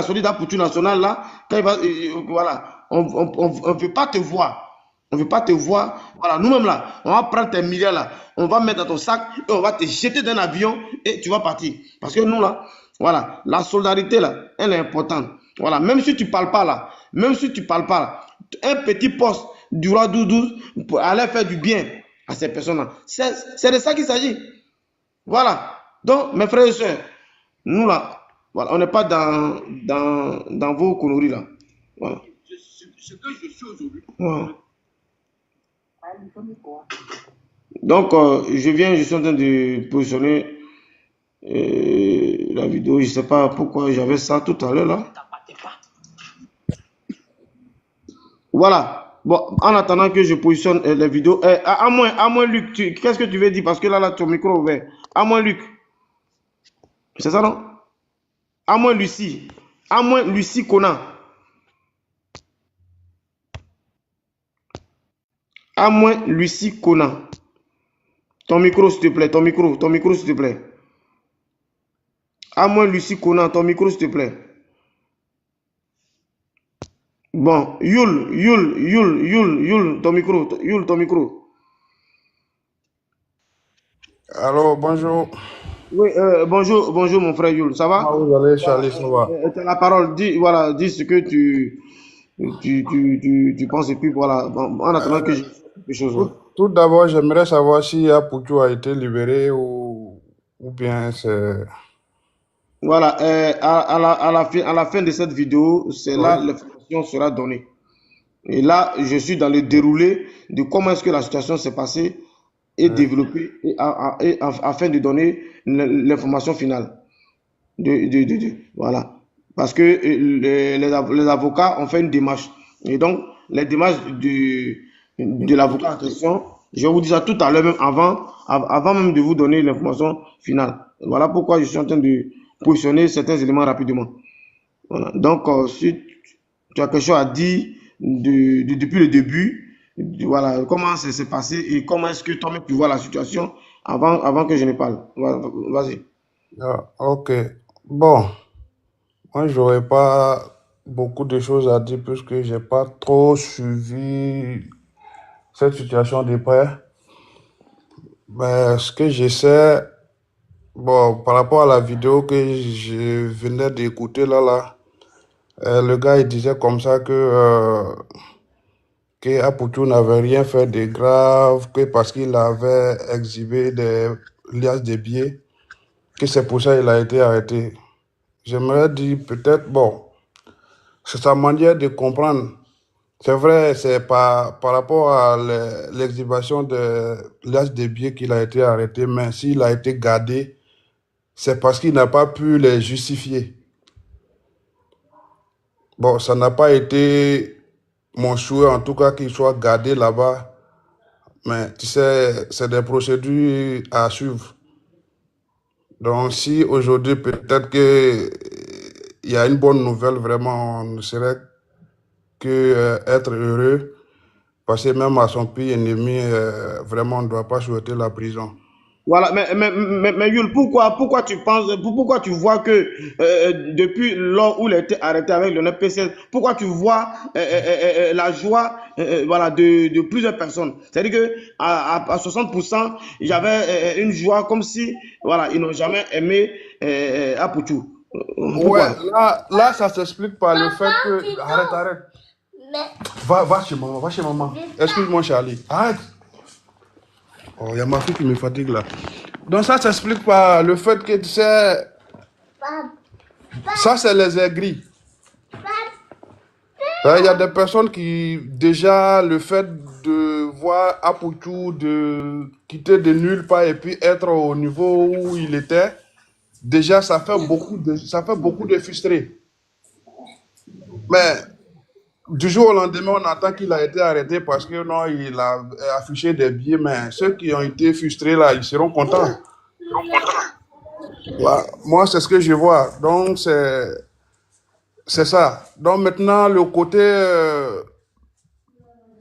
soldat pour tout national là, quand il va, voilà, on ne veut pas te voir. On ne veut pas te voir. Voilà, nous-mêmes là, on va prendre tes milliards là, on va mettre dans ton sac et on va te jeter d'un avion et tu vas partir. Parce que nous là, voilà, la solidarité là, elle est importante. Voilà, même si tu ne parles pas là, même si tu ne parles pas là, un petit poste du roi Doudou pour aller faire du bien à ces personnes-là. C'est de ça qu'il s'agit. Voilà. Donc, mes frères et sœurs, nous là, voilà, on n'est pas dans vos conneries là. Voilà. Ce que je suis aujourd'hui. Voilà. Donc, je suis en train de positionner la vidéo. Je ne sais pas pourquoi j'avais ça tout à l'heure là. Voilà. Bon, en attendant que je positionne les vidéos, à moins Luc, qu'est-ce que tu veux dire? Parce que là, ton micro est ouvert. À moins Luc, c'est ça non? À moins Lucie. À moins Lucie Conan. À moins Lucie Conan. Ton micro, s'il te plaît. Ton micro, s'il te plaît. À moins Lucie Conan, ton micro, s'il te plaît. Bon, Yul, ton micro. Alors, bonjour. Oui, bonjour mon frère Yul, ça Comment va? vous allez, Voilà, Charlie, ça va? tu as la parole, dis, voilà, dis ce que tu penses et puis voilà, bon, en attendant que Euh, je fasse quelque chose. tout Ouais. tout d'abord, j'aimerais savoir si Aputu a été libéré ou bien c'est... Voilà, à la fin de cette vidéo, c'est là Oui. l'information sera donnée. Et là, je suis dans le déroulé de comment est-ce que la situation s'est passée et Oui. développée afin de donner l'information finale. Voilà. Parce que les avocats ont fait une démarche. Et donc, les démarches de l'avocat en question, je vais vous dire ça tout à l'heure, même avant même de vous donner l'information finale. Voilà pourquoi je suis en train de positionner certains éléments rapidement. Voilà. Donc, si tu as quelque chose à dire depuis le début, voilà, comment ça s'est passé et comment est-ce que toi-même tu vois la situation avant que je ne parle. Voilà, vas-y. Ah, ok. Bon, moi, j'aurais pas beaucoup de choses à dire puisque j'ai pas trop suivi cette situation de près. Mais ce que je sais, bon, par rapport à la vidéo que je venais d'écouter le gars, il disait comme ça que Aputu n'avait rien fait de grave, que parce qu'il avait exhibé des liasses de billets, que c'est pour ça qu'il a été arrêté. J'aimerais dire peut-être, bon, c'est sa manière de comprendre. C'est vrai, c'est par rapport à l'exhibition de liasses de billets qu'il a été arrêté, mais s'il a été gardé, c'est parce qu'il n'a pas pu les justifier. Bon, ça n'a pas été mon souhait, en tout cas, qu'il soit gardé là-bas. Mais tu sais, c'est des procédures à suivre. Donc, si aujourd'hui, peut-être que il y a une bonne nouvelle, vraiment, on ne serait que être heureux, parce que même à son pire ennemi, vraiment, on ne doit pas souhaiter la prison. Voilà, mais Yul, pourquoi tu penses, pourquoi tu vois que depuis lors où il a été arrêté avec le PCS, pourquoi tu vois la joie voilà, de plusieurs personnes? C'est-à-dire que à 60%, il y avait une joie comme si voilà, ils n'ont jamais aimé Aputu. Ouais, Pourquoi? là, ça s'explique par le fait que... Arrête, arrête. Va chez maman, va chez maman. Excuse-moi, Charlie. Arrête. Oh, il y a ma fille qui me fatigue là. Donc ça s'explique par le fait que, tu sais, ça c'est les aigris. Il y a des personnes qui, déjà, le fait de voir Aputu, de quitter de nulle part et puis être au niveau où il était, déjà, ça fait beaucoup de frustrés. Mais du jour au lendemain, on entend qu'il a été arrêté parce que non, il a affiché des billets, mais ceux qui ont été frustrés là, ils seront contents. Voilà. Moi, c'est ce que je vois. Donc, c'est ça. Donc, maintenant, le côté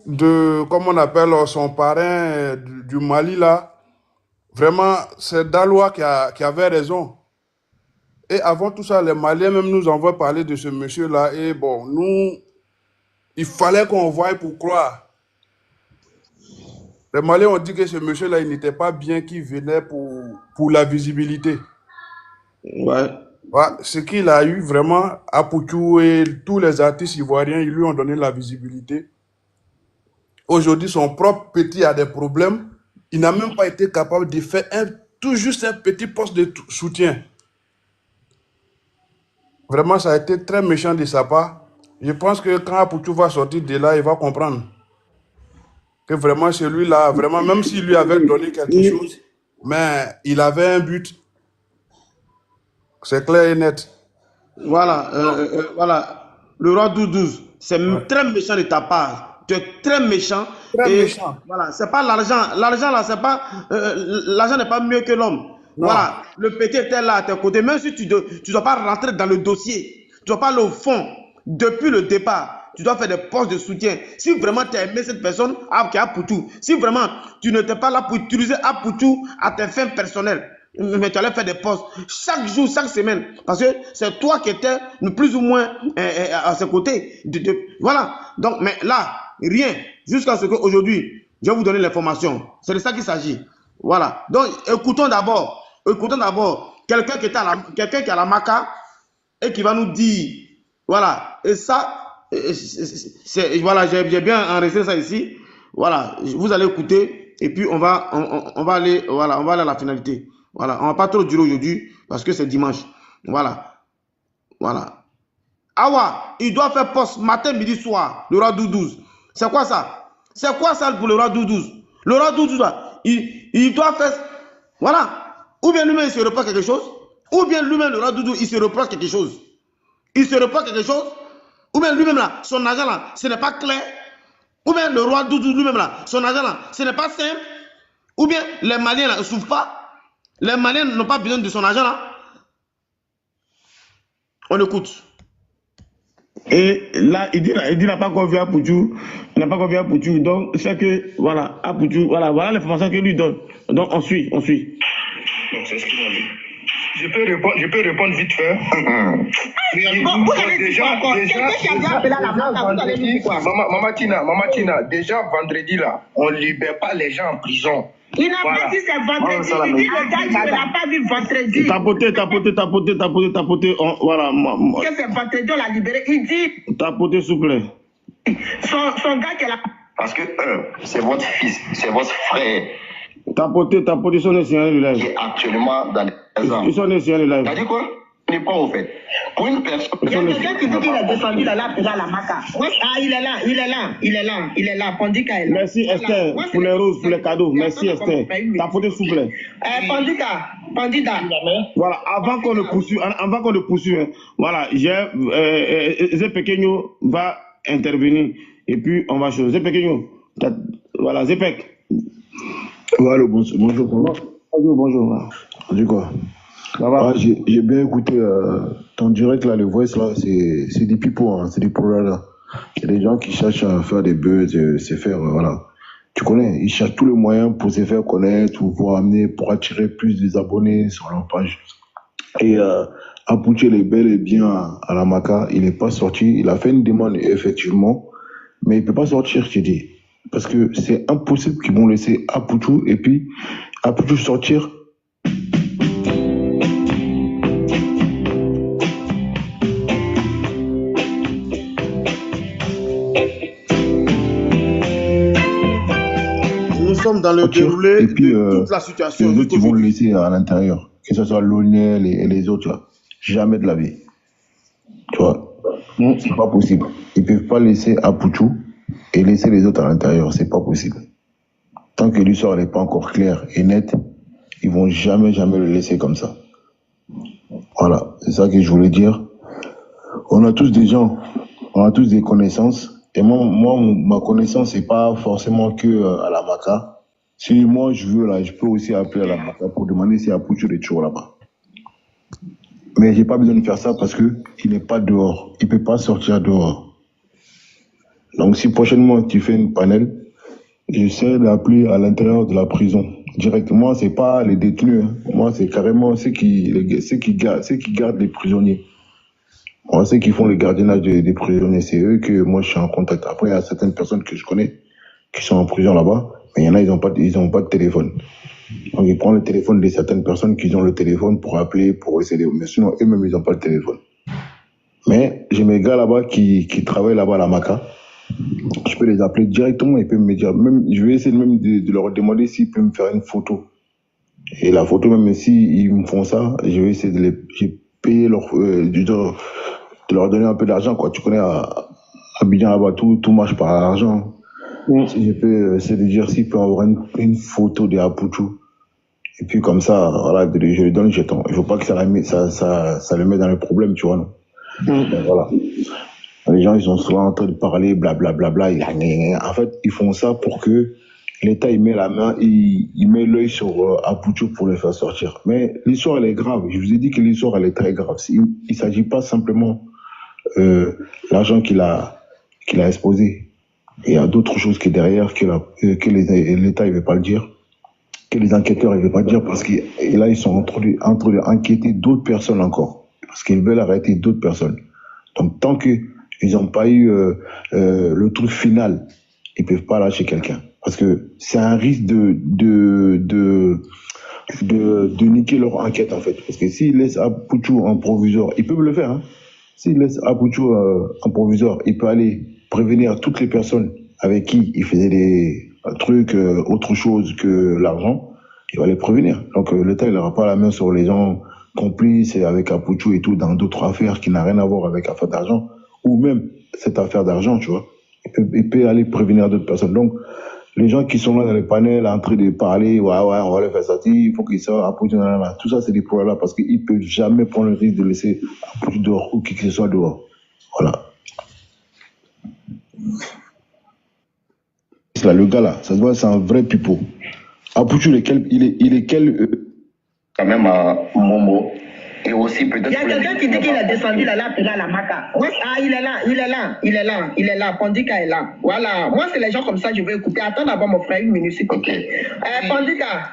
de, comment on appelle son parrain du Mali là, vraiment, c'est Daloa qui avait raison. Et avant tout ça, les Maliens même nous envoient parler de ce monsieur-là. Et bon, nous, il fallait qu'on voie pour croire. Les Maliens ont dit que ce monsieur-là, il n'était pas bien, qu'il venait pour la visibilité. Ouais. Ouais, ce qu'il a eu vraiment, Apoutou et tous les artistes ivoiriens, ils lui ont donné la visibilité. Aujourd'hui, son propre petit a des problèmes. Il n'a même pas été capable de faire tout juste un petit poste de soutien. Vraiment, ça a été très méchant de sa part. Je pense que quand Apoutou va sortir de là, il va comprendre que vraiment celui-là, vraiment, même s'il lui avait donné quelque chose, mais il avait un but. C'est clair et net. Voilà, voilà. Le roi 12, c'est Ouais. très méchant de ta part. Tu es très méchant. Très Et méchant. voilà, c'est pas l'argent. L'argent là, c'est pas. L'argent n'est pas mieux que l'homme. Non. Voilà, le petit était là à tes côtés. Même si tu ne dois pas rentrer dans le dossier, tu ne dois pas aller au fond. Depuis le départ, tu dois faire des postes de soutien. Si vraiment tu as aimé cette personne, qui a Apoutou, si vraiment tu n'étais pas là pour utiliser Apoutou à tes fins personnelles, mais tu allais faire des postes chaque jour, chaque semaine, parce que c'est toi qui étais plus ou moins à ses côtés. Voilà. Donc, mais là, rien. Jusqu'à ce qu'aujourd'hui, je vais vous donner l'information. C'est de ça qu'il s'agit. Voilà. Donc, écoutons d'abord quelqu'un qui est à la Maca et qui va nous dire, voilà. Et ça, voilà, j'ai bien enregistré ça ici. Voilà, vous allez écouter et puis on va aller, voilà, on va aller à la finalité. Voilà, on va pas trop durer aujourd'hui parce que c'est dimanche. Voilà, voilà. Awa, il doit faire poste matin, midi, soir, le roi 12. C'est quoi ça? C'est quoi ça pour le roi 12? Le roi 12, là, il doit faire, voilà. Ou bien lui-même, il se reproche quelque chose, ou bien lui-même, le roi 12, il se reproche quelque chose. Il se reproche quelque chose, ou bien lui-même, là, son argent, là, ce n'est pas clair, ou bien le roi 12 lui-même, là, son argent, là, ce n'est pas simple, ou bien les Maliens, là, ne souffrent pas. Les Maliens n'ont pas besoin de son argent là. On écoute. Et là, il dit n'a pas confié à Poutou. Il n'a pas confié à Poutou. Donc, c'est que, voilà, à Poutou, voilà l'information qu'il lui donne. Donc, on suit. Donc, c'est ce qu'il a dit. Je peux répondre vite fait. Vous allez dire quoi encore? Quelqu'un qui a bien appelé à la banque, vous allez dire quoi? Maman Tina, déjà vendredi là, on ne libère pas les gens en prison. Il n'a pas dit c'est vendredi, il dit le gars il ne l'a pas vu vendredi. Tapoter, voilà. Que c'est vendredi, on l'a libéré. Il dit. Tapoter, s'il vous plaît. Son gars qui est là. Parce que c'est votre fils, c'est votre frère. Tapoter, ils sont des signalés de live. Qui est actuellement dans les ans. Ils sont des signalés de live. T'as dit quoi? On n'est pas au fait. Pour une personne. Il y a quelqu'un qui dit qu'il est descendu là, pour la Maca. Ah, il est là. Pandika est là. Merci Esther pour les roses, pour les cadeaux. Merci Esther. Tapoter, s'il vous plaît. Pandita. Voilà, avant qu'on ne poursuive, voilà, Zé Pequeño va intervenir et puis on va changer. Zé Pequeño, voilà, Zépec. Voilà, bonjour. Bonjour. Du quoi? Ça va? J'ai bien écouté ton direct là, le voice là, c'est des pipeaux, hein, c'est des pro là. Il y a des gens qui cherchent à faire des buzz, se faire, voilà. Tu connais, ils cherchent tous les moyens pour se faire connaître ou pour attirer plus des abonnés sur leur page. Et Apoutou est bel et bien à la Maca, il n'est pas sorti, il a fait une demande effectivement, mais il ne peut pas sortir, je te dis. Parce que c'est impossible qu'ils vont laisser Apoutou et puis Apoutou sortir. Nous sommes dans le déroulé et puis, de toute la situation. Les autres, ils vont le laisser à l'intérieur. Que ce soit Lionel et les autres là. Jamais de la vie. Tu vois, c'est pas possible. Ils peuvent pas laisser Apoutou et laisser les autres à l'intérieur. C'est pas possible. Tant que l'histoire n'est pas encore claire et nette, ils vont jamais le laisser comme ça. Voilà, c'est ça que je voulais dire. On a tous des gens, on a tous des connaissances. Et moi ma connaissance, c'est pas forcément que à la Maca. Si moi je veux là, je peux aussi appeler à la Maca pour demander si Apoutou est toujours là-bas. Mais j'ai pas besoin de faire ça parce que il n'est pas dehors. Il peut pas sortir dehors. Donc si prochainement tu fais une panel, j'essaie d'appeler à l'intérieur de la prison. direct. Moi, c'est pas les détenus. Hein. Moi, c'est carrément ceux qui gardent les prisonniers. Moi, ceux qui font le gardiennage des prisonniers, c'est eux que moi, je suis en contact. Après, il y a certaines personnes que je connais qui sont en prison là-bas, mais il y en a, ils ont pas de téléphone. Donc, ils prennent le téléphone de certaines personnes qui ont le téléphone pour appeler, pour essayer de... Mais sinon, eux-mêmes, ils n'ont pas le téléphone. Mais j'ai mes gars là-bas qui travaillent là-bas à la Maca. Je peux les appeler directement, ils peuvent me dire, même, je vais essayer même de leur demander s'ils peuvent me faire une photo. Et la photo, même s'ils me font ça, je vais essayer de payer de leur donner un peu d'argent, quoi. Tu connais, à Abidjan là-bas, tout marche par l'argent. Si je peux essayer de dire s'ils peuvent avoir une photo de Apuchou. Et puis comme ça, voilà, je lui donne le jeton. Il ne faut pas que ça le mette dans le problème, tu vois, non? Voilà. Les gens, ils sont souvent en train de parler, blablabla. En fait, ils font ça pour que l'État, il met la main, il met l'œil sur Apuchou pour le faire sortir. Mais l'histoire, elle est grave. Je vous ai dit que l'histoire, elle est très grave. Il ne s'agit pas simplement l'argent qu'il a exposé. Il y a d'autres choses qui est derrière, que l'État, il ne veut pas le dire, que les enquêteurs, ils ne veulent pas dire, parce que là, ils sont en train d'enquêter d'autres personnes encore. Parce qu'ils veulent arrêter d'autres personnes. Donc, tant qu'ils n'ont pas eu le truc final, ils ne peuvent pas lâcher quelqu'un. Parce que c'est un risque de niquer leur enquête, en fait. Parce que s'ils laissent Apuchou en provisoire, ils peuvent le faire, hein. S'ils laissent Apuchou en provisoire, il peut aller prévenir toutes les personnes avec qui il faisait des trucs, autre chose que l'argent, il va les prévenir. Donc l'État, il n'aura pas la main sur les gens complices avec Apuchou et tout dans d'autres affaires qui n'ont rien à voir avec l'affaire d'argent, ou même cette affaire d'argent, tu vois. Il peut aller prévenir d'autres personnes. Donc, les gens qui sont là dans les panels en train de parler, ouais, on va les faire sortir, il faut qu'ils sortent, Apuchou, tout ça, c'est des problèmes là parce qu'ils ne peuvent jamais prendre le risque de laisser Apuchou dehors ou qui que ce soit dehors. Voilà. Là, le gars là, ça se voit, c'est un vrai pipeau. Apuchou, il est quel Quand même à Momo. Et aussi peut-être... Il y a quelqu'un qui dit qu'il est descendu là, là, à la Maca. Ah, il est là. Pandika est là. Voilà. Moi, c'est les gens comme ça, je vais écouter. Attends d'abord, mon frère, une minute, s'il te plaît. Pandida.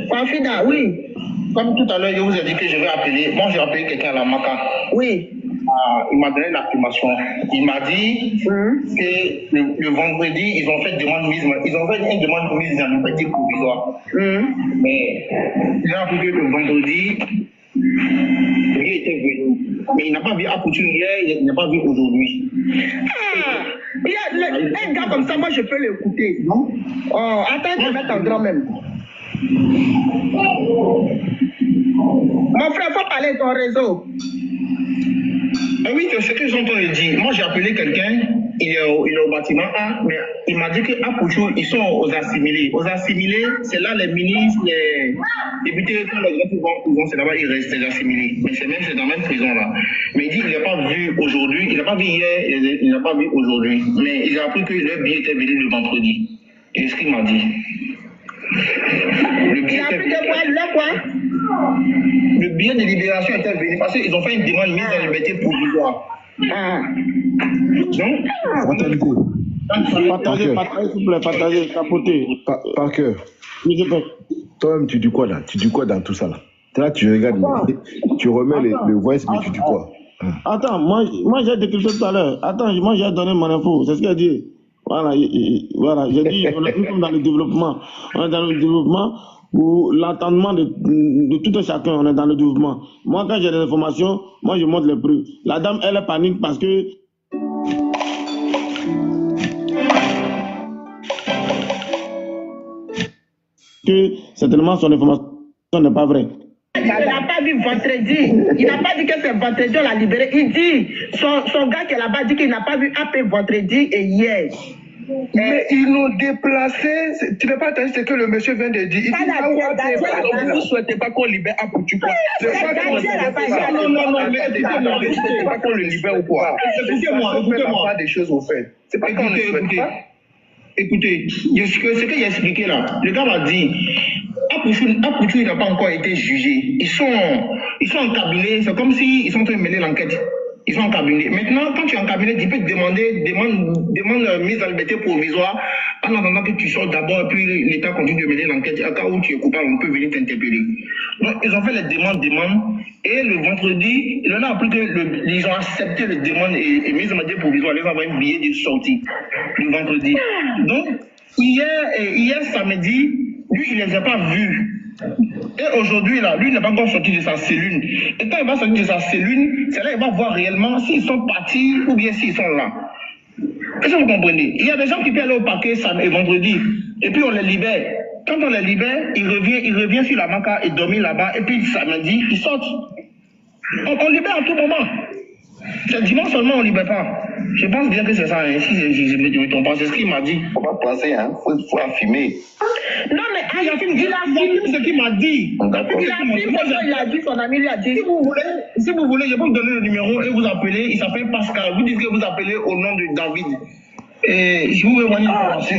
Confida, oui. Comme tout à l'heure, je vous ai dit que je vais appeler. Moi, j'ai appelé quelqu'un à la Maca. Oui. Il m'a donné l'affirmation. Il m'a dit que le vendredi, ils ont fait une demande mise. Ils ont fait une demande mise dans le petit provisoire. Mais j'ai appris que le vendredi, lui était venu. Mais il n'a pas vu Apuchou hier, il n'a pas vu aujourd'hui. Il y a un gars comme ça, moi je peux l'écouter, non? Oh, attends, je vais mettre en grand même. Mon frère, faut parler de ton réseau. Oui, c'est ce que j'entends dire. Moi, j'ai appelé quelqu'un, il est au bâtiment A, mais il m'a dit qu'à Apuchou, ils sont aux assimilés. Aux assimilés, c'est là les ministres, les députés, quand les gens vont en prison, c'est là-bas, ils restent les assimilés. Mais c'est dans la même prison là. Mais il dit qu'il n'a pas vu aujourd'hui, il n'a pas vu hier, il n'a pas vu aujourd'hui. Mais il a appris que le billet était venu le vendredi. Et ce qu'il m'a dit. Il a appris de quoi? Le billet de libération était venu parce qu'ils ont fait une demande mise dans le métier provisoire. Donc, partagez, s'il vous plaît, partagez, capotez. Par cœur. Toi-même, tu dis quoi là? Tu dis quoi dans tout ça là? Là, tu regardes, tu remets le voice, mais tu dis quoi? Attends, moi j'ai décrypté tout à l'heure. Attends, moi j'ai donné mon info. C'est ce qu'il a dit. Voilà, j'ai dit, nous sommes dans le développement. On est dans le développement où l'entendement de tout un chacun, on est dans le développement. Moi, quand j'ai des informations, moi je montre les preuves. La dame, elle est panique parce que certainement son information n'est pas vraie. Il n'a pas vu vendredi. Il n'a pas dit que c'est vendredi, on l'a libéré. Il dit, son gars qui est là-bas dit qu'il n'a pas vu AP vendredi et hier. Mais ils l'ont déplacé. Tu n'as pas entendu ce que le monsieur vient de dire. Il dit, vous ne souhaitez pas qu'on libère Apuchou. C'est pas qu'on mais écoutez-moi, vous ne souhaitez pas qu'on le libère ou quoi? Écoutez-moi. Pas des choses au fait. C'est pas qu'on le souhaite pas. Écoutez, ce que j'ai expliqué là, le gars m'a dit, Apuchou, il n'a pas encore été jugé. Ils sont en cabinet, c'est comme s'ils sont en train de mener l'enquête. Ils sont en cabinet. Maintenant, quand tu es en cabinet, tu peux te demande mise en liberté provisoire en attendant que tu sortes d'abord et puis l'État continue de mener l'enquête. À cas où tu es coupable, on peut venir t'interpeller. Donc, ils ont fait les demandes. Et le vendredi, il en a appris ils ont accepté les demandes et mise en liberté provisoire. Ils ont envoyé un billet de sortie le vendredi. Donc, hier samedi, lui, il ne les a pas vus. Et aujourd'hui, là, lui, il n'est pas encore sorti de sa cellule. Et quand il va sortir de sa cellule, c'est là qu'il va voir réellement s'ils sont partis ou bien s'ils sont là. Est-ce que vous comprenez? Il y a des gens qui peuvent aller au parquet samedi et vendredi, et puis on les libère. Quand on les libère, il revient sur la maca et dormir là-bas, et puis samedi, ils sortent. On libère à tout moment. C'est dimanche seulement, on ne libère pas. Je pense bien que c'est ça. Hein. Si je me trompe pas, c'est ce qu'il m'a dit. Faut pas penser, hein. Faut affirmer. Non, mais il a filmé ce qu'il m'a dit. Il a dit, son ami lui a dit. Si vous voulez, je peux vous donner le numéro et vous appelez. Il s'appelle Pascal. Vous dites que vous appelez au nom de David. Et je vous vais voir une information.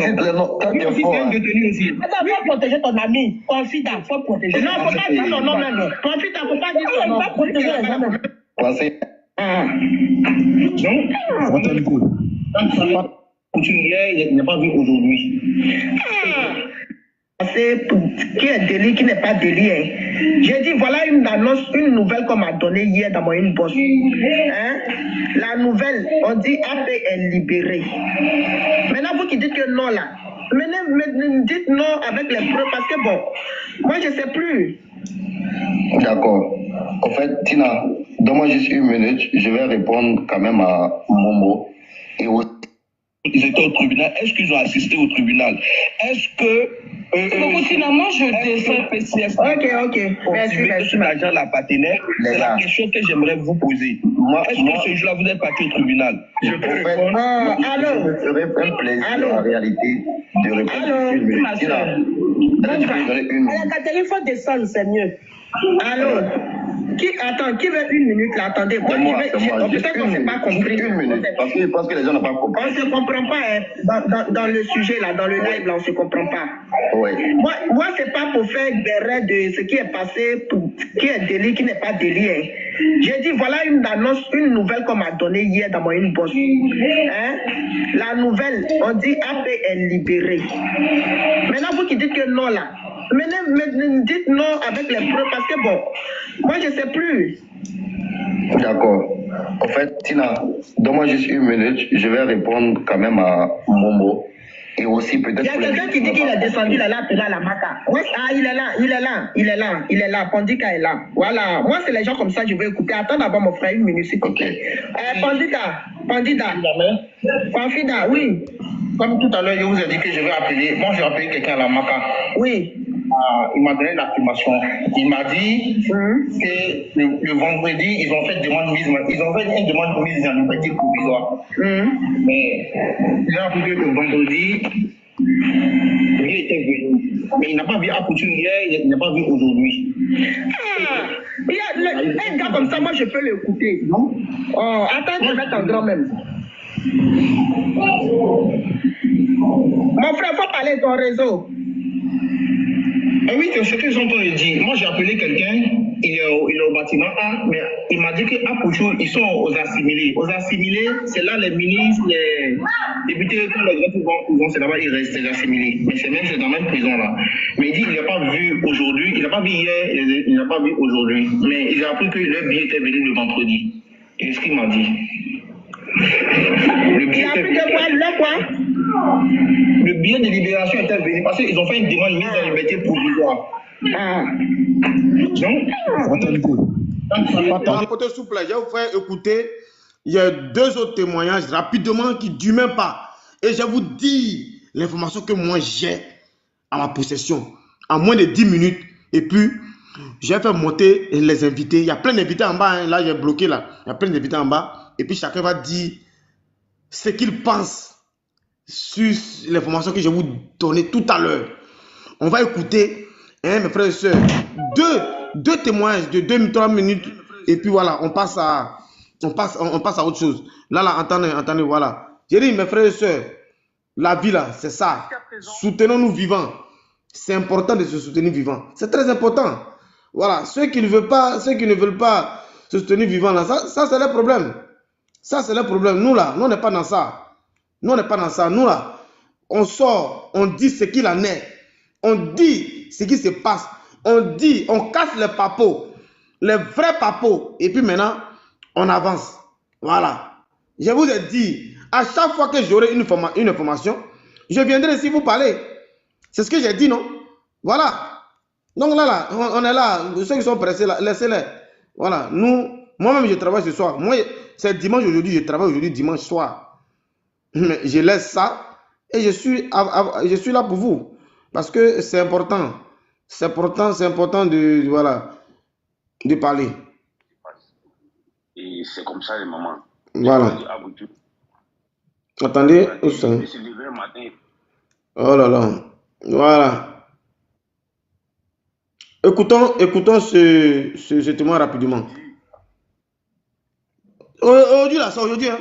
Attends, faut protéger ton ami. Confida, faut protéger. Non, faut pas dire son nom même. Confida, faut pas dire son nom. Faut protéger les gens. Pensez. Donc, quand ça va continuer hier, il n'est pas vu aujourd'hui. C'est qui est délit, qui n'est pas délit. Hein. J'ai dit, voilà une annonce, une nouvelle qu'on m'a donnée hier dans mon inbox. Hein? La nouvelle, on dit AP est libéré. Maintenant, vous qui dites que non là, mais dites non avec les preuves parce que bon, moi je ne sais plus. D'accord. En fait, Tina, donne-moi juste une minute, je vais répondre quand même à Momo. Et aussi... Ils étaient au tribunal. Est-ce qu'ils ont assisté au tribunal? Est-ce que... finalement, je descends PCS. Ok. Merci. L'agent l'appartenait. C'est la question que j'aimerais vous poser. Est-ce que ce jour-là, vous êtes parti au tribunal? Je peux répondre. Allô? Je me ferai un plaisir, en réalité, de répondre une minute. Tina, il faut descendre, c'est mieux. Allô? Qui veut une minute là? Attendez, moi peut-être qu'on ne s'est pas compris. Une minute, parce que je pense que les gens n'ont pas compris. On ne se comprend pas, hein. Dans le sujet là, dans le live là, on ne se comprend pas. Oui. Moi c'est pas pour faire des raids de ce qui est passé, qui est délit, qui n'est pas délit. Hein. J'ai dit, voilà une annonce, une nouvelle qu'on m'a donnée hier dans mon inbox. Hein? La nouvelle, on dit AP est libéré. Maintenant, vous qui dites que non là, mais dites non avec les preuves parce que bon, moi je ne sais plus. D'accord. En fait, Tina, donne-moi juste une minute, je vais répondre quand même à Momo. Et aussi peut-être... Il y a quelqu'un qui dit qu'il est descendu là, à la maca. Il est là, Pandika est là. Voilà, moi c'est les gens comme ça, je vais écouter. Attends d'abord mon frère, une minute s'il te plaît. Pandida, Confida, oui. Comme tout à l'heure, je vous ai dit que je vais appeler. Moi, j'ai appelé quelqu'un à la maca. Oui. Il m'a donné l'affirmation. Il m'a dit que le vendredi, ils ont fait une demande de mise en liberté provisoire. Mais j'ai appris que le vendredi, il était venu. Mais il n'a pas vu Apoutou hier, il n'a pas vu aujourd'hui. Un gars comme ça, moi je peux l'écouter. Non? Attends, je vais t'entendre même. Mon frère, il faut parler de ton réseau. Oui, c'est ce que j'entends dire. Moi, j'ai appelé quelqu'un, il est au bâtiment A, mais il m'a dit qu'à Pouchou, ils sont aux assimilés. Aux assimilés, c'est là les ministres, les députés, quand les gens vont, c'est là-bas, ils restent les assimilés. Mais c'est dans la même prison là. Mais il dit qu'il n'a pas vu aujourd'hui, il n'a pas vu hier, il n'a pas vu aujourd'hui. Mais il a appris que le billet était venu le vendredi. C'est ce qu'il m'a dit. Le billet Le billet de libération était venu parce qu'ils ont fait une demande mise en liberté provisoire. Côté souple, je vais vous faire écouter. Il y a 2 autres témoignages rapidement qui ne durent même pas. Et je vous dis l'information que moi j'ai à ma possession en moins de 10 minutes. Et puis, je vais faire monter les invités. Il y a plein d'invités en bas. Hein. Là, j'ai bloqué là. Il y a plein d'invités en bas. Et puis, chacun va dire ce qu'il pense sur l'information que je vais vous donner tout à l'heure. On va écouter, hein, mes frères et sœurs, deux témoignages de 2-3 minutes. Et puis voilà, on passe à autre chose. Là, entendez, voilà. J'ai dit, mes frères et sœurs, la vie là, c'est ça. Soutenons-nous vivants. C'est important de se soutenir vivant. C'est très important. Voilà, ceux qui ne veulent pas se soutenir vivant là, ça c'est le problème. Ça, c'est le problème. Nous, là, nous, on n'est pas dans ça. Nous, on n'est pas dans ça. Nous, là, on sort, on dit ce qu'il en est. On dit ce qui se passe. On dit, on casse les papos, les vrais papos. Et puis maintenant, on avance. Voilà. Je vous ai dit, à chaque fois que j'aurai une information, je viendrai ici vous parler. C'est ce que j'ai dit, non? Voilà. Donc là, on est là. Ceux qui sont pressés, laissez-les. Voilà. Moi-même, je travaille ce soir. Moi, c'est dimanche aujourd'hui, je travaille aujourd'hui dimanche soir. Mais je laisse ça et je suis là pour vous. Parce que c'est important. C'est important de, voilà, de parler. Et c'est comme ça les mamans. Voilà. Attendez. Oh là là. Voilà. Écoutons ce témoin rapidement. Aujourd'hui, là, c'est aujourd'hui. Hein.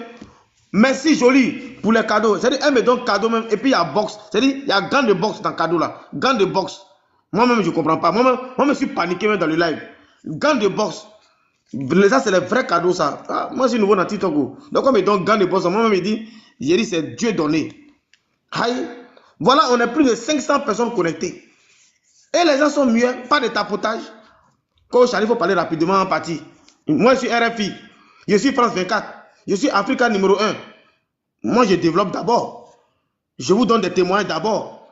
Merci, joli, pour les cadeaux. C'est-à-dire, elle me donne cadeau même. Et puis, il y a boxe. C'est-à-dire, il y a gants de boxe dans le cadeau là. Gants de boxe. Moi-même, je ne comprends pas. Moi-même, je suis paniqué même dans le live. Gants de boxe. Ça, c'est le vrai cadeau, ça. Ah, moi, je suis nouveau dans TikTok. Donc, on me donne gants de boxe. Moi-même, je dis, j'ai dit, c'est Dieu donné. Aïe. Voilà, on a plus de 500 personnes connectées. Et les gens sont mieux. Pas de tapotage. Coach, il faut parler rapidement en partie. Moi, je suis RFI. Je suis France 24. Je suis Africa numéro 1. Moi, je développe d'abord. Je vous donne des témoignages d'abord.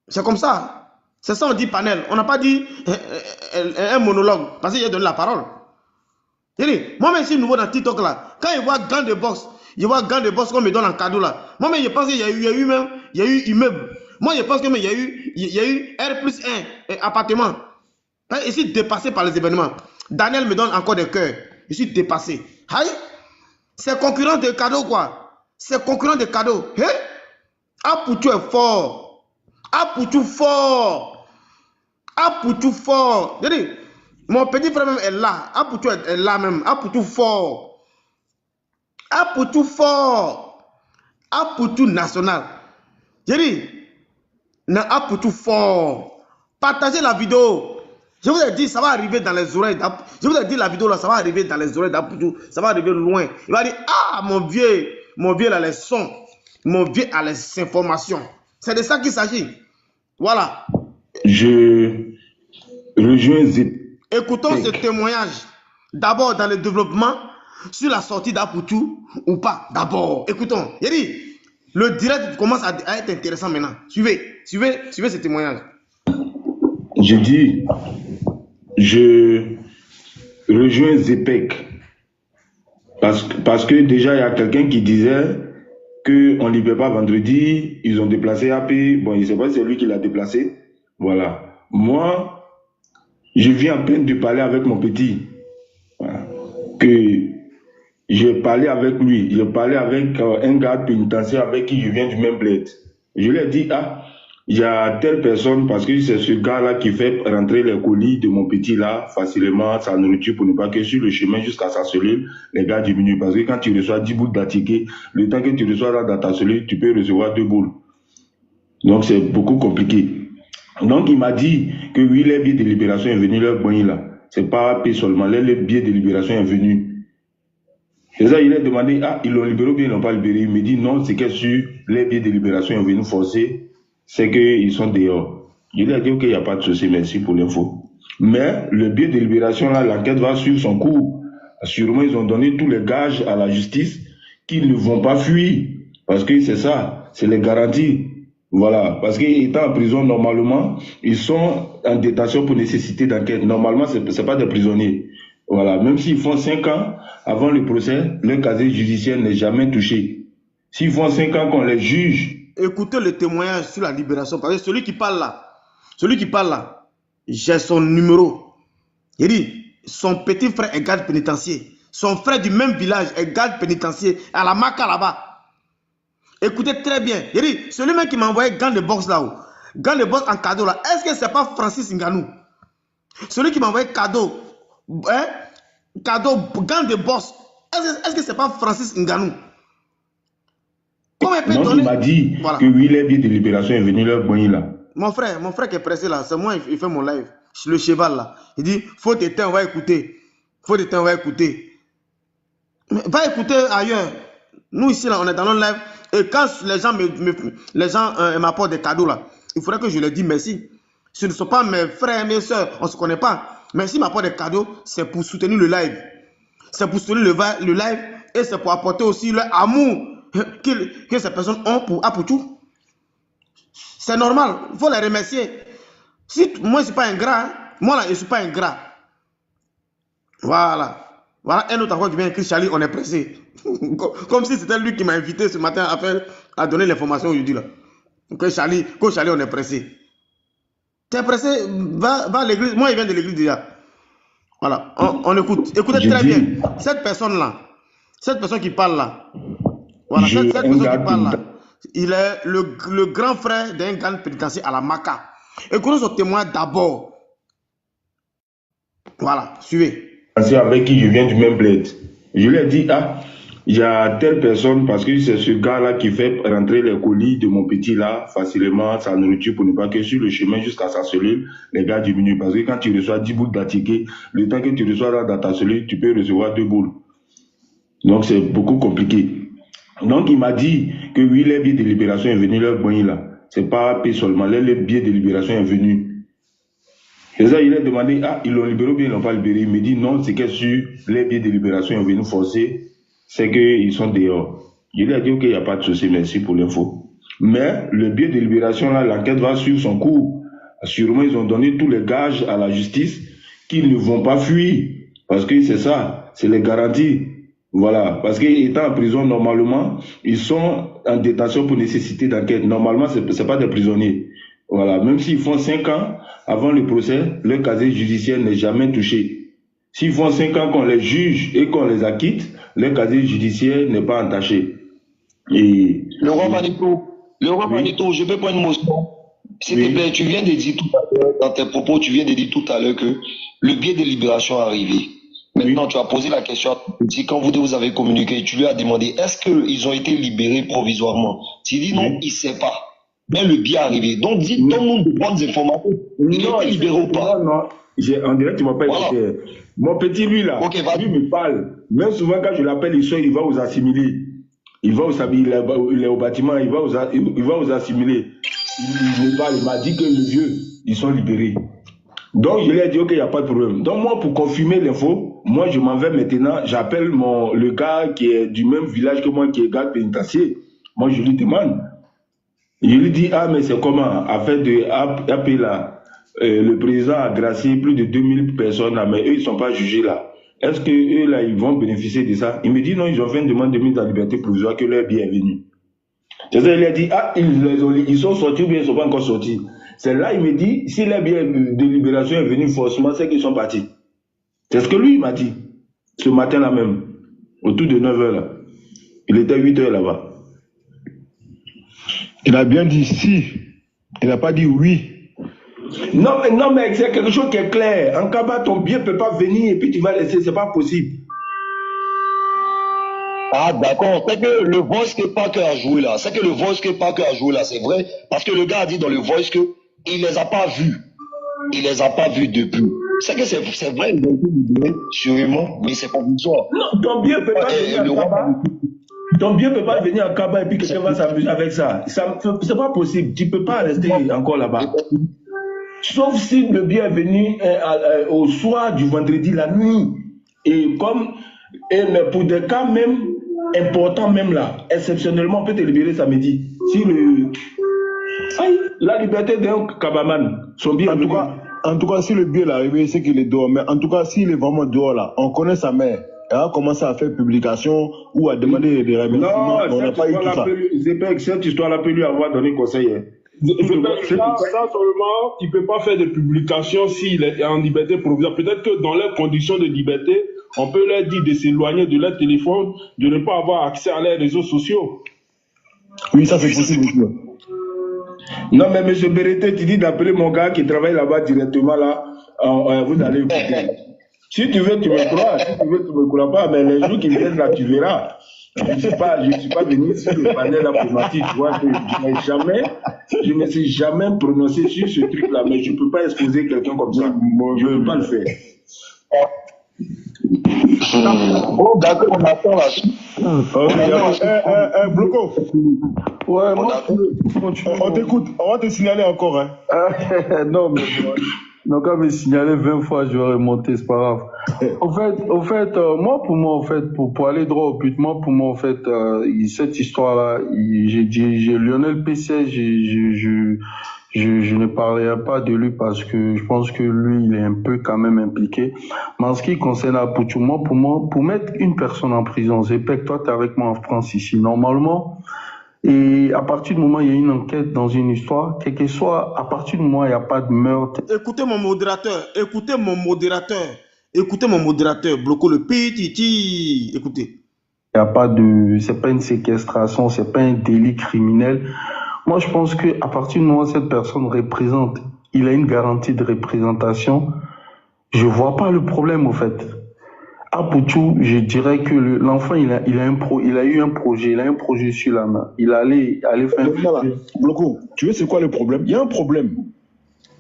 C'est comme ça. C'est ça, on dit panel. On n'a pas dit un monologue. Parce que j'ai donné la parole. Moi-même, je suis nouveau dans TikTok là. Quand je vois gants de boxe, qu'on me donne en cadeau là. Moi-même, je pense qu'il y a eu immeuble. Moi, je pense qu'il y a eu R+1 appartement. Je suis dépassé par les événements. Daniel me donne encore des cœurs. Je suis dépassé. Aïe. C'est concurrent de cadeaux, quoi. C'est concurrent de cadeaux. Hein? Apoutou est fort. Apoutou fort. Apoutou fort. Mon petit frère même est là. Apoutou est là même. Apoutou fort. Apoutou fort. Apoutou national. J'ai dit, Apoutou fort. Partagez la vidéo. Je vous ai dit, ça va arriver dans les oreilles. Je vous ai dit, la vidéo là, ça va arriver dans les oreilles d'Apoutou. Ça va arriver loin. Il va dire, ah, mon vieux a les sons. Mon vieux a les informations. C'est de ça qu'il s'agit. Voilà. Je rejoins Zip. Écoutons ce témoignage. D'abord dans le développement, sur la sortie d'Apoutou ou pas. D'abord, écoutons. Il dit, le direct commence à être intéressant maintenant. Suivez ce témoignage. Je dis, je rejoins Zepec parce que déjà il y a quelqu'un qui disait qu'on ne libère pas vendredi, ils ont déplacé AP, bon je ne sais pas si c'est lui qui l'a déplacé, voilà. Moi, je viens à peine de parler avec mon petit, voilà. Que j'ai parlé avec lui, j'ai parlé avec un garde pénitentiaire avec qui je viens du même bled. Je lui ai dit, ah, il y a telle personne, parce que c'est ce gars-là qui fait rentrer les colis de mon petit là, facilement, sa nourriture, pour ne pas que sur le chemin jusqu'à sa cellule, les gars diminuent. Parce que quand tu reçois 10 boules d'attiqué, le temps que tu reçois là dans ta cellule, tu peux recevoir 2 boules. Donc c'est beaucoup compliqué. Donc il m'a dit que oui, les billets de libération est venu leur bonne là. C'est pas AP seulement, les billets de libération est venu. C'est ça, il a demandé, ah, ils l'ont libéré ou bien ils l'ont pas libéré. Il me dit non, c'est que sur les billets de libération est venu forcer. C'est qu'ils sont dehors. Je lui ai dit, ok, il n'y a pas de souci, merci pour l'info. Mais le billet de libération, là, l'enquête va suivre son cours. Sûrement, ils ont donné tous les gages à la justice qu'ils ne vont pas fuir. Parce que c'est ça, c'est les garanties. Voilà. Parce qu'étant en prison, normalement, ils sont en détention pour nécessité d'enquête. Normalement, ce n'est pas des prisonniers. Voilà. Même s'ils font 5 ans avant le procès, leur casier judiciaire n'est jamais touché. S'ils font 5 ans qu'on les juge, écoutez le témoignage sur la libération. Parce que celui qui parle là, j'ai son numéro. Il dit, son petit frère est garde pénitentiaire. Son frère du même village est garde pénitentiaire à la Maka là-bas. Écoutez très bien. Il dit, celui même qui m'a envoyé gants de boxe là-haut, gants de boxe en cadeau là, est-ce que c'est pas Francis Ngannou? Celui qui m'a envoyé cadeau, gants de boxe, est-ce que c'est pas Francis Ngannou? Non, il m'a dit voilà. Que oui, les billets de libération est venu leur bonne là. Mon frère qui est pressé là, c'est moi, il fait mon live. Le cheval là. Il dit, faut t'éteindre, on va écouter. Faut t'éteindre, on va écouter. Va écouter ailleurs. Nous ici, là, on est dans notre live. Et quand les gens m'apportent des cadeaux, là, il faudrait que je leur dise merci. Ce ne sont pas mes frères et mes soeurs, on ne se connaît pas. Mais s'ils m'apportent des cadeaux, c'est pour soutenir le live. C'est pour soutenir le live et c'est pour apporter aussi leur amour que ces personnes ont pour Apuchou. C'est normal, il faut les remercier. Si moi, je ne suis pas ingrat, moi là, je ne suis pas ingrat. Voilà. Voilà un autre encore qui vient écrire Charlie, on est pressé. Comme si c'était lui qui m'a invité ce matin à donner l'information aujourd'hui là. Que Charlie, on est pressé. Tu es pressé, va à l'église. Moi, il vient de l'église déjà. Voilà, on écoute. Écoutez très bien. Cette personne-là, cette personne qui parle là, voilà, cette personne qui parle là, il est le grand frère d'un gang pénitentiaire à la Maca. Écoutez son témoin d'abord. Voilà, suivez. Avec qui je viens du même bled. Je lui ai dit, ah, il y a telle personne, parce que c'est ce gars-là qui fait rentrer les colis de mon petit là, facilement, sa nourriture, pour ne pas que sur le chemin jusqu'à sa cellule, les gars diminuent. Parce que quand tu reçois 10 boules d'attiqué, le temps que tu reçois dans ta cellule, tu peux recevoir 2 boules. Donc c'est beaucoup compliqué. Donc il m'a dit que oui, les billets de libération est venu, leur bon là. C'est pas paix seulement, les billets de libération est venu. Et ça, il a demandé, ah, ils l'ont libéré ou bien ils l'ont pas libéré. Il me dit non, c'est que sur les billets de libération sont venus forcer, c'est qu'ils sont dehors. Je lui ai dit, ok, il n'y a pas de souci, merci pour l'info. Mais le billet de libération, là, l'enquête va suivre son cours. Sûrement, ils ont donné tous les gages à la justice qu'ils ne vont pas fuir. Parce que c'est ça, c'est les garanties. Voilà, parce qu'étant en prison, normalement, ils sont en détention pour nécessité d'enquête. Normalement, ce n'est pas des prisonniers. Voilà, même s'ils font 5 ans avant le procès, leur casier judiciaire n'est jamais touché. S'ils font 5 ans qu'on les juge et qu'on les acquitte, leur casier judiciaire n'est pas entaché. Et le roi Manito, je peux prendre une motion. S'il te plaît, tu viens de dire tout à l'heure, dans tes propos, tu viens de dire tout à l'heure que le billet de libération est arrivé. Maintenant, tu as posé la question, quand vous avez communiqué, tu lui as demandé, est-ce qu'ils ont été libérés provisoirement? Tu dis non, il ne sait pas. Mais le billet est arrivé. Donc, dis tout le monde de bonnes informations. Il a été libéré ou pas? Non, en direct, tu ne m'as pas écouté. Mon petit, lui, là, lui me parle. Même souvent, quand je l'appelle, il va aux assimilés. Il est au bâtiment, il va aux assimilés. Il me parle, il m'a dit que les vieux, ils sont libérés. Donc, je lui ai dit, ok, il n'y a pas de problème. Donc, moi, pour confirmer l'info, moi, je m'en vais maintenant. J'appelle le gars qui est du même village que moi, qui est gars pénitentiaire. Moi, je lui demande. Je lui dis, ah, mais c'est comment? Afin de appeler là, le président a gracié plus de 2000 personnes là, mais eux, ils ne sont pas jugés là. Est-ce que eux là, ils vont bénéficier de ça? Il me dit, non, ils ont fait une demande de mise en liberté provisoire que leur billet est venu. C'est ça, il a dit, ah, ils sont sortis ou bien ils ne sont pas encore sortis. C'est là, il me dit, si leur billet de libération est venu forcément, c'est qu'ils sont partis. C'est ce que lui, il m'a dit. Ce matin-là même, autour de 9h là. Il était 8h là-bas. Il a bien dit si. Il n'a pas dit oui. Non, mais c'est quelque chose qui est clair. En Kaba, ton billet ne peut pas venir et puis tu vas laisser. C'est pas possible. Ah, d'accord. C'est que le voice que Parker a joué là. C'est vrai. Parce que le gars a dit dans le voice qu'il ne les a pas vus. Il les a pas vus depuis. C'est que c'est vrai, ils ont été libérés, sûrement, mais c'est pas provisoire. Non, ton billet ne peut pas venir en Kaba. Ton billet ne peut pas venir en Kaba et puis quelqu'un va s'amuser avec ça. C'est pas possible. Tu ne peux pas rester encore là-bas. Sauf si le billet est venu au soir du vendredi, la nuit. Mais pour des cas même importants, même là, exceptionnellement, on peut te libérer samedi. Si la liberté d'un Kabaman, son billet en tout cas, si le billet est arrivé, c'est qu'il est dehors. Mais en tout cas, s'il est vraiment dehors là, on connaît sa mère. Elle a commencé à faire publication ou à demander des remerciements. Non, on n'a pas eu tout ça. Cette histoire-là peut lui avoir donné conseil. Ça seulement, tu ne peux pas faire de publication s'il est en liberté provisoire. Peut-être que dans leurs conditions de liberté, on peut leur dire de s'éloigner de leur téléphone, de ne pas avoir accès à leurs réseaux sociaux. Oui, ça c'est possible. Non, mais M. Béreté, tu dis d'appeler mon gars qui travaille là-bas directement là. Vous allez écouter. Si tu veux, tu me crois. Si tu veux, tu me crois pas. Mais les jours qui viennent là, tu verras. Je ne suis pas venu sur le panel informatique. Tu vois, je ne suis jamais prononcé sur ce truc-là. Mais je ne peux pas exposer quelqu'un comme ça. Je ne peux pas le faire. Bon, d'accord, on attend la suite. Bloco. Ouais, On moi, attend. On t'écoute. On va te signaler encore. Hein. non, mais bon, donc à me signaler 20 fois, je vais remonter, c'est pas grave. Au fait, moi, en fait, pour aller droit au but, pour moi, en fait, cette histoire-là, j'ai Lionel PC, je ne parlerai pas de lui parce que je pense que lui, il est un peu quand même impliqué. Mais en ce qui concerne Apuchu, pour moi, pour mettre une personne en prison, Zepek, toi, t'es avec moi en France ici, normalement, et à partir du moment où il y a une enquête dans une histoire, quel que soit, à partir du moment où il n'y a pas de meurtre. Écoutez mon modérateur, écoutez mon modérateur, Bloco le petit, écoutez. Il n'y a pas c'est pas une séquestration, c'est pas un délit criminel. Moi, je pense que à partir du moment où cette personne représente, il a une garantie de représentation. Je vois pas le problème, au fait. Apuchu, je dirais que l'enfant, il a eu un projet sur la main. Il allait faire Bloco, tu veux c'est quoi le problème? Il y a un problème.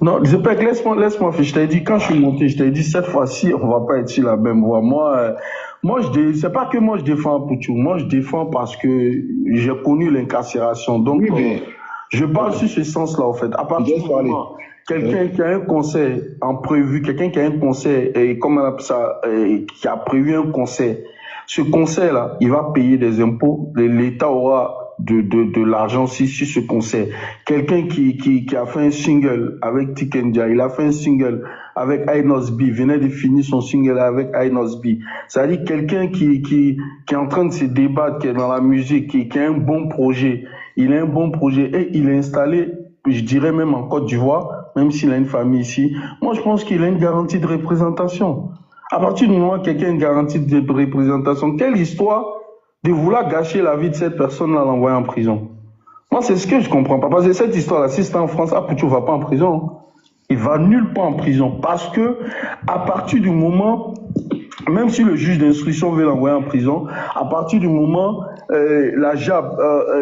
Non, Zepek, laisse-moi faire. Je t'ai dit, quand je suis monté, je t'ai dit, cette fois-ci, on va pas être sur la même voie. C'est pas que moi je défends Apuchu. Moi, je défends parce que j'ai connu l'incarcération. Donc, je parle sur ce sens-là, en fait. À partir du moment, quelqu'un qui a un concert en prévu, quelqu'un qui a un concert, comment on appelle ça, qui a prévu un concert, ce concert-là, il va payer des impôts, l'État aura de l'argent sur ce concert. Quelqu'un qui a fait un single avec Tikenja, il a fait un single avec Ainosby, venait de finir son single avec Ainosby. C'est-à-dire quelqu'un qui est en train de se débattre, qui est dans la musique, qui a un bon projet. Il a un bon projet et il est installé, je dirais même en Côte d'Ivoire, même s'il a une famille ici. Moi, je pense qu'il a une garantie de représentation. À partir du moment où quelqu'un a une garantie de représentation, quelle histoire de vouloir gâcher la vie de cette personne-là, l'envoyer en prison? Moi, c'est ce que je comprends pas. Parce que cette histoire-là, si c'est en France, Apuchu ne va pas en prison. Il va nulle part en prison. Parce que, à partir du moment, même si le juge d'instruction veut l'envoyer en prison, à partir du moment, la JAB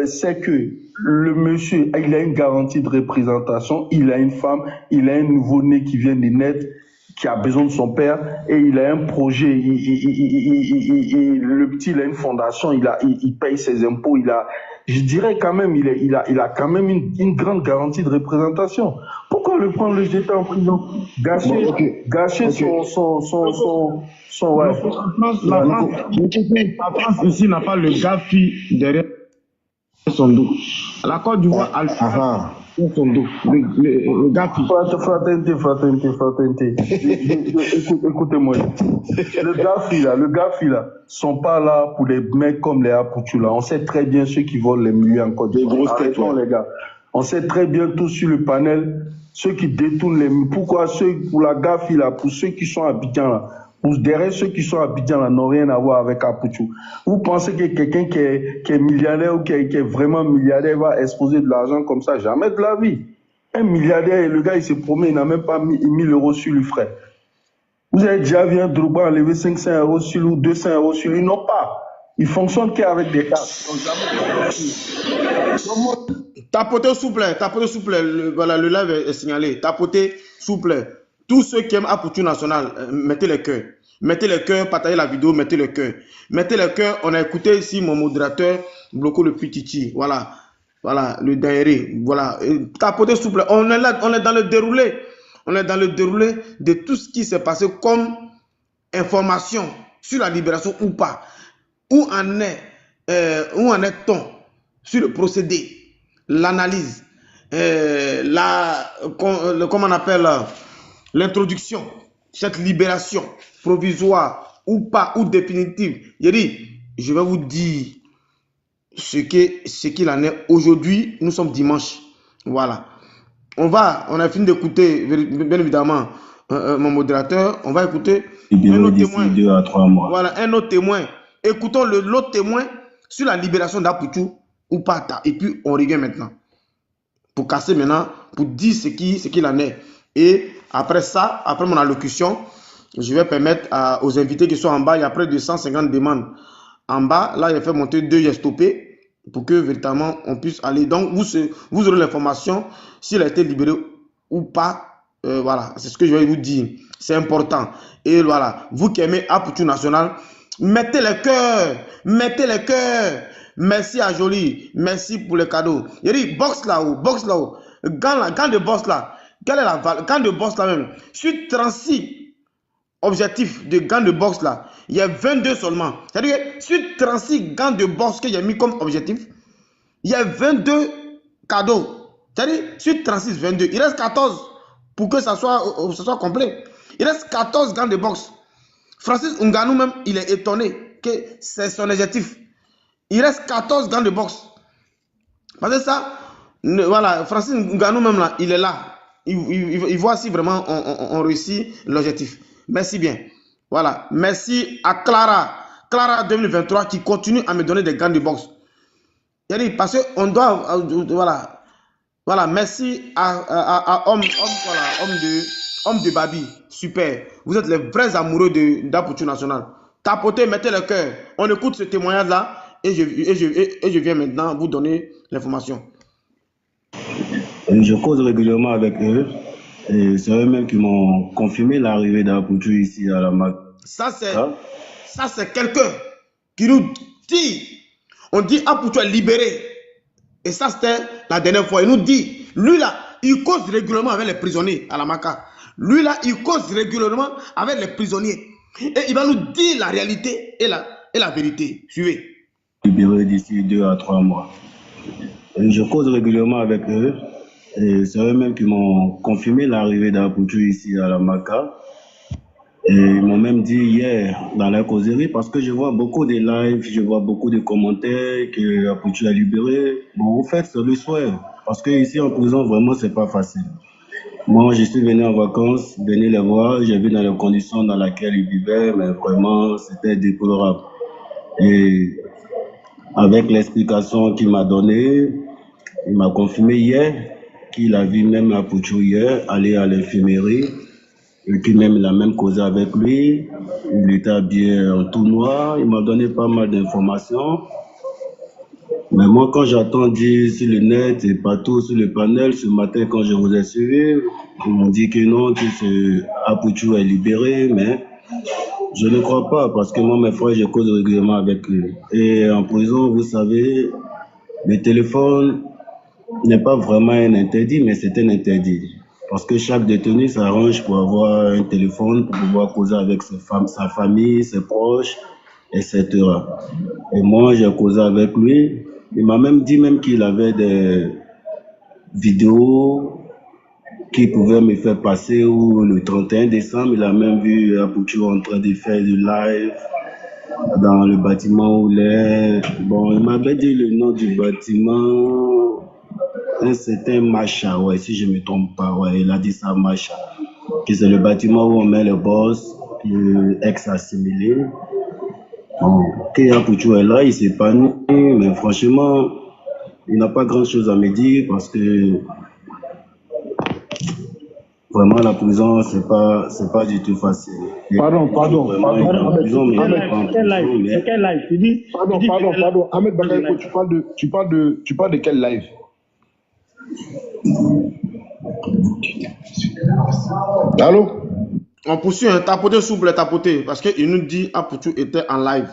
sait que le monsieur, il a une garantie de représentation, il a une femme, il a un nouveau-né qui vient de naître, qui a besoin de son père, et il a un projet, le petit, il a une fondation, il paye ses impôts, je dirais quand même, il a quand même une grande garantie de représentation. Pourquoi le prendre, le jeter en prison? Gâcher son ouais. La France ici n'a pas le Gafi derrière son dos. La Côte d'Ivoire a son dos. Le Gafi. Fraternité. Écoutez-moi. Le Gafi là, sont pas là pour les mecs comme les Apuchu là. On sait très bien ceux qui volent les milliers en Côte d'Ivoire. Arrêtons, les gars. On sait très bien tous sur le panel, ceux qui détournent les milliers. Pourquoi pour la Gafi là, pour ceux qui sont à Abidjan là, derrière ceux qui sont à Abidjan là, n'ont rien à voir avec Apuchu. Vous pensez que quelqu'un qui est millionnaire ou qui est vraiment milliardaire va exposer de l'argent comme ça? Jamais de la vie. Un milliardaire, le gars, il se promet, il n'a même pas 1000 euros sur lui, frère. Vous avez déjà vu un Drogba enlever 500 euros sur lui ou 200 euros sur lui? Non, pas. Il fonctionne qu'avec des cartes. Tapotez, s'il vous plaît. Voilà, le live est signalé. Tapotez, s'il vous plaît. Tous ceux qui aiment Apuchu National, mettez les cœurs. Mettez les cœurs, partagez la vidéo, mettez les cœurs. Mettez les cœurs. On a écouté ici mon modérateur, Bloco le Petit. Voilà, le daéré. Voilà. Tapotez, s'il vous plaît. On est là, on est dans le déroulé. On est dans le déroulé de tout ce qui s'est passé comme information sur la libération ou pas. Où en est-on sur le procédé, l'analyse, comment on appelle l'introduction, cette libération provisoire ou pas, ou définitive. Je vais vous dire ce qu'il en est aujourd'hui. Nous sommes dimanche. Voilà. On a fini d'écouter, bien évidemment, mon modérateur. On va écouter un autre témoin. 2 à 3 mois. Voilà, un autre témoin. Écoutons l'autre témoin sur la libération d'Apuchu ou pas. Et puis, on revient maintenant. Pour casser maintenant, pour dire ce qu'il en est. Et après ça, après mon allocution, je vais permettre aux invités qui sont en bas, il y a près de 150 demandes en bas. Là, j'ai fait monter 2, j'ai stoppé pour que véritablement on puisse aller. Donc, vous aurez l'information s'il a été libéré ou pas Voilà, c'est ce que je vais vous dire. C'est important. Et voilà, vous qui aimez Aputu National, mettez les cœurs. Mettez les cœurs. Merci à Jolie. Merci pour le cadeau. Il dit, box là-haut, box là-haut. Gant de boss là. Quelle est la valeur? Gant de boss là même. Sur 36 objectifs de gants de boxe là, il y a 22 seulement. C'est-à-dire que sur 36 gants de boxe que j'ai mis comme objectif, il y a 22 cadeaux. C'est-à-dire sur 36, 22. Il reste 14 pour que ça soit complet. Il reste 14 gants de boxe. Francis Ngannou même, il est étonné que c'est son objectif. Il reste 14 gants de boxe. Parce que ça, voilà, Francis Ngannou même là, il est là. Il voit si vraiment on réussit l'objectif. Merci bien. Voilà. Merci à Clara. Clara 2023 qui continue à me donner des gants de boxe. Parce qu'on doit... Voilà. Voilà. Merci à Homme de Babi. Super. Vous êtes les vrais amoureux d'Aputu National. Tapotez, mettez le cœur. On écoute ce témoignage-là et je viens maintenant vous donner l'information. Je cause régulièrement avec eux. Et c'est eux-mêmes qui m'ont confirmé l'arrivée d'Aputu ici à la MAC. Ça, c'est quelqu'un qui nous dit, on dit Aputu est libéré. Et ça, c'était la dernière fois. Il nous dit, lui là, il cause régulièrement avec les prisonniers à la MACA. Lui là, il cause régulièrement avec les prisonniers. Et il va nous dire la réalité et la vérité. Suivez. Libéré d'ici 2 à 3 mois. Et je cause régulièrement avec eux. Et c'est eux-mêmes qui m'ont confirmé l'arrivée d'Aputu ici à la MACA. Et ils m'ont même dit hier dans la causerie, parce que je vois beaucoup de lives, je vois beaucoup de commentaires que Aputu a libéré. Bon, en fait, c'est le souhait. Parce que ici en prison, vraiment, c'est pas facile. Moi, je suis venu en vacances, venu les voir, j'ai vu dans les conditions dans lesquelles ils vivaient, mais vraiment, c'était déplorable. Et avec l'explication qu'il m'a donnée, il m'a confirmé hier qu'il a vu même Aputu hier aller à l'infirmerie, et puis même il a même causé avec lui, il était habillé en tout noir, il m'a donné pas mal d'informations. Mais moi, quand j'ai entendu sur le net et partout sur le panel, ce matin, quand je vous ai suivi, ils m'ont dit que non, que Aputu est libéré, mais je ne crois pas, parce que moi, mes frères, je cause régulièrement avec eux. Et en prison, vous savez, le téléphone n'est pas vraiment un interdit, mais c'est un interdit. Parce que chaque détenu s'arrange pour avoir un téléphone, pour pouvoir causer avec sa famille, ses proches, etc. Et moi, j'ai causé avec lui. Il m'a même dit même qu'il avait des vidéos qu'il pouvait me faire passer, où le 31 décembre, il a même vu Aputu en train de faire du live dans le bâtiment où il est. Bon, il m'avait dit le nom du bâtiment, un certain Macha, ouais, si je ne me trompe pas, ouais, il a dit ça, Macha, que c'est le bâtiment où on met le boss, ex-assimilé. Bon, que Aputu est là, il s'épanouit, mais franchement, il n'a pas grand-chose à me dire parce que vraiment la prison, c'est pas du tout facile. Pardon. Quel live? Tu dis, Pardon. Ahmed Bakayoko, tu parles de quel live? Allô? On poursuit, tapoter souple, tapoter, parce qu'il nous dit Aputu était en live.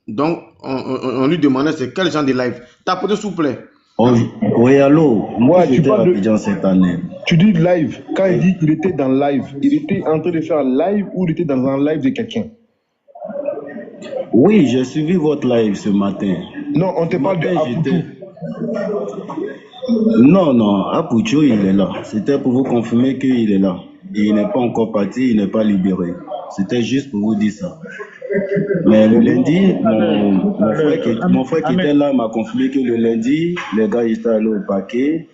Donc, on lui demandait c'est quel genre de live. Tapoter souple. Oh, oui, allô? Moi, j'étais à Abidjan cette année. Tu dis live. Quand il dit qu'il était dans live, il était en train de faire live ou il était dans un live de quelqu'un? Oui, j'ai suivi votre live ce matin. Non, on te parle de Aputu. Non, Aputu, il est là. C'était pour vous confirmer qu'il est là. Il n'est pas encore parti, il n'est pas libéré. C'était juste pour vous dire ça. Mais le lundi, mon frère qui était là m'a confirmé que le lundi, les gars étaient allés au parquet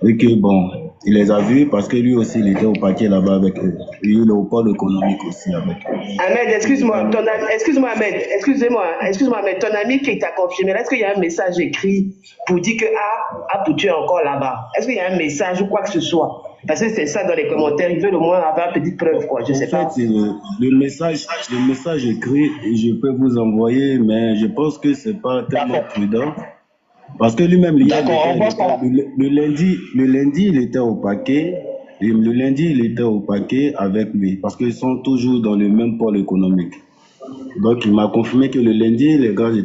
et que bon, il les a vus parce que lui aussi il était au parquet là-bas avec eux. Et il est au pôle économique aussi avec eux. Ahmed, excuse-moi, Ahmed, ton ami qui t'a confirmé, est-ce qu'il y a un message écrit pour dire que Aputu est encore là-bas? Est-ce qu'il y a un message ou quoi que ce soit? Parce que c'est ça dans les commentaires, il veut au moins avoir une petite preuve, quoi, je sais pas. En fait, le message écrit, je peux vous envoyer, mais je pense que c'est pas tellement prudent. Parce que lui-même, le lundi, il était au paquet. Et le lundi, il était au paquet avec lui parce qu'ils sont toujours dans le même pôle économique. Donc, il m'a confirmé que le lundi, les gars étaient